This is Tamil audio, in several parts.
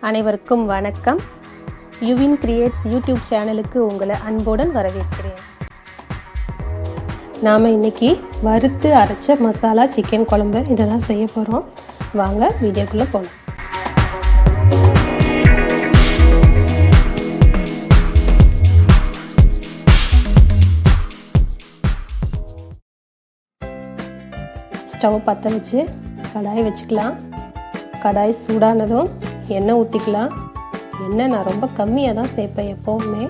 அனைவருக்கும் வணக்கம். யுவின் கிரியேட்ஸ் யூடியூப் சேனலுக்கு உங்களை அன்புடன் வரவேற்கிறேன். நாம் இன்னைக்கு வறுத்து அரைச்ச மசாலா சிக்கன் குழம்பு இதை தான் செய்ய போகிறோம். வாங்க வீடியோக்குள்ளே போகலாம். ஸ்டவ் பற்ற வச்சு கடாய் வச்சுக்கலாம். கடாய் சூடானதும் எண்ணெய் ஊற்றிக்கலாம். எண்ணெய் நான் ரொம்ப கம்மியாக தான் சேர்ப்பேன் எப்போவுமே.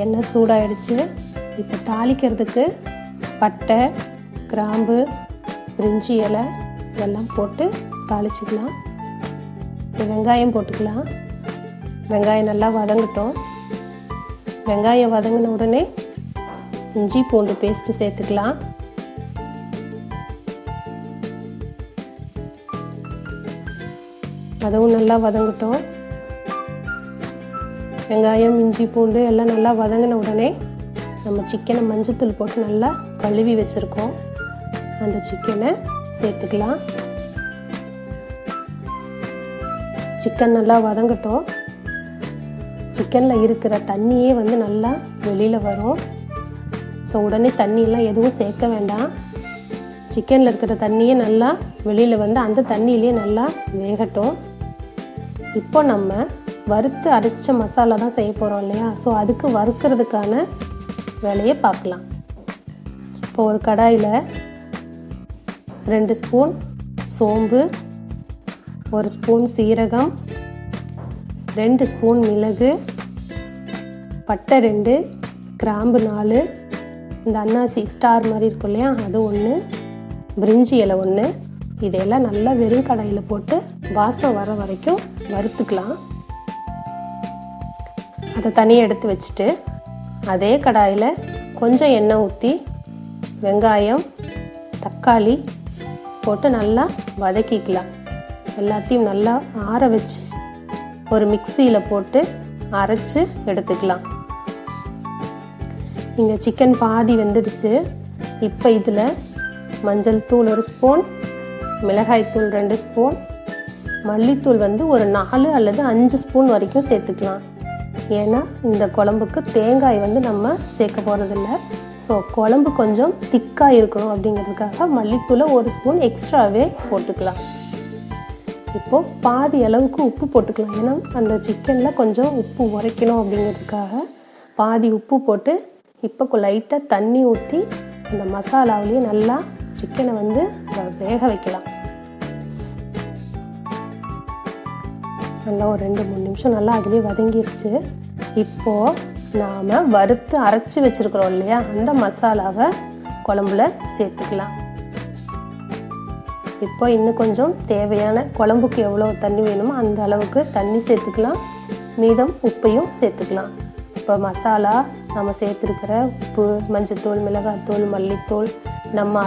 எண்ணெய் சூடாகிடுச்சு. இப்போ தாளிக்கிறதுக்கு பட்டை, கிராம்பு, பிரிஞ்சி இலை இதெல்லாம் போட்டு தாளிச்சிக்கலாம். இப்போ வெங்காயம் போட்டுக்கலாம். வெங்காயம் நல்லா வதங்கட்டும். வெங்காயம் வதங்கின உடனே இஞ்சி பூண்டு பேஸ்ட்டு சேர்த்துக்கலாம். அதுவும் நல்லா வதங்கட்டும். வெங்காயம், இஞ்சி பூண்டு எல்லாம் நல்லா வதங்கின உடனே நம்ம சிக்கனை மஞ்சத்தூள் போட்டு நல்லா கழுவி வச்சுருக்கோம். அந்த சிக்கனை சேர்த்துக்கலாம். சிக்கன் நல்லா வதங்கட்டும். சிக்கனில் இருக்கிற தண்ணியே நல்லா வெளியில் வரும். ஸோ உடனே தண்ணியெல்லாம் எதுவும் சேர்க்க வேண்டாம். சிக்கனில் இருக்கிற தண்ணியே நல்லா வெளியில் அந்த தண்ணியிலே நல்லா வேகட்டும். இப்போ நம்ம வறுத்து அரைச்ச மசாலா தான் செய்ய போகிறோம் இல்லையா? ஸோ அதுக்கு வறுக்கிறதுக்கான வேலையை பார்க்கலாம். இப்போ ஒரு கடாயில் 2 ஸ்பூன் சோம்பு, 1 ஸ்பூன் சீரகம், 2 ஸ்பூன் மிளகு, பட்டை 2, கிராம்பு 4, இந்த அன்னாசி ஸ்டார் மாதிரி இருக்கும் இல்லையா அது 1, பிரிஞ்சி இலை 1. இதெல்லாம் நல்லா வெறும் கடாயில் போட்டு வாசம் வர வரைக்கும் வறுத்துக்கலாம். அதை தனியாக எடுத்து வச்சுட்டு அதே கடாயில் கொஞ்சம் எண்ணெய் ஊற்றி வெங்காயம், தக்காளி போட்டு நல்லா வதக்கிக்கலாம். எல்லாத்தையும் நல்லா ஆற வச்சு ஒரு மிக்சியில் போட்டு அரைச்சி எடுத்துக்கலாம். இங்கே சிக்கன் பாதி வெந்துடுச்சு. இப்போ இதில் மஞ்சள் தூள் 1 ஸ்பூன், மிளகாய்த்தூள் 2 ஸ்பூன், மல்லித்தூள் ஒரு 4 அல்லது 5 ஸ்பூன் வரைக்கும் சேர்த்துக்கலாம். ஏன்னா இந்த குழம்புக்கு தேங்காய் நம்ம சேர்க்க போகிறதில்ல. ஸோ குழம்பு கொஞ்சம் திக்காக இருக்கணும் அப்படிங்கிறதுக்காக மல்லித்தூளை 1 ஸ்பூன் எக்ஸ்ட்ராவே போட்டுக்கலாம். இப்போது பாதி அளவுக்கு உப்பு போட்டுக்கலாம். ஏன்னா அந்த சிக்கனில் கொஞ்சம் உப்பு உரைக்கணும் அப்படிங்கிறதுக்காக பாதி உப்பு போட்டு இப்போ லைட்டாக தண்ணி ஊற்றி அந்த மசாலாவிலேயே நல்லா சிக்கனை வேக வைக்கலாம். நல்லா ஒரு 2-3 நிமிஷம் நல்லா அதுலேயே வதங்கிருச்சு. இப்போது நாம் வறுத்து அரைச்சி வச்சுருக்குறோம் இல்லையா அந்த மசாலாவை குழம்புல சேர்த்துக்கலாம். இப்போ இன்னும் கொஞ்சம் தேவையான குழம்புக்கு எவ்வளோ தண்ணி வேணுமோ அந்த அளவுக்கு தண்ணி சேர்த்துக்கலாம். மீதம் உப்பையும் சேர்த்துக்கலாம். இப்போ மசாலா நம்ம சேர்த்துருக்கிற உப்பு, மஞ்சத்தூள், மிளகாத்தூள், மல்லித்தூள், நம்ம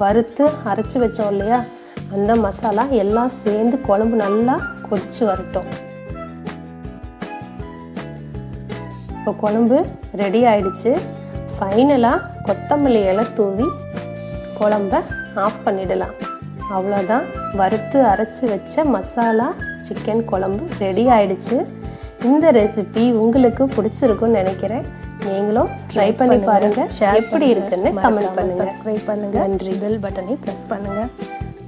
வறுத்து அரைச்சி வச்சோம் இல்லையா அந்த மசாலா எல்லாம் சேர்ந்து குழம்பு நல்லா கொதிச்சு வரட்டும். இப்போ குழம்பு ரெடி ஆயிடுச்சு. ஃபைனலாக கொத்தமல்லி இலை தூவி குழம்ப ஆஃப் பண்ணிடலாம். அவ்வளோதான், வறுத்து அரைச்சி வச்ச மசாலா சிக்கன் குழம்பு ரெடி ஆயிடுச்சு. இந்த ரெசிபி உங்களுக்கு பிடிச்சிருக்குன்னு நினைக்கிறேன். நீங்களும் ட்ரை பண்ணி பாருங்க. எப்படி இருக்குன்னு கமெண்ட் பண்ணுங்க, சப்ஸ்கிரைப் பண்ணுங்க. நன்றி. பெல் பட்டனை ப்ரெஸ் பண்ணுங்க.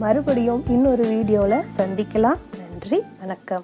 மறுபடியும் இன்னொரு வீடியோவில் சந்திக்கலாம். நன்றி, வணக்கம்.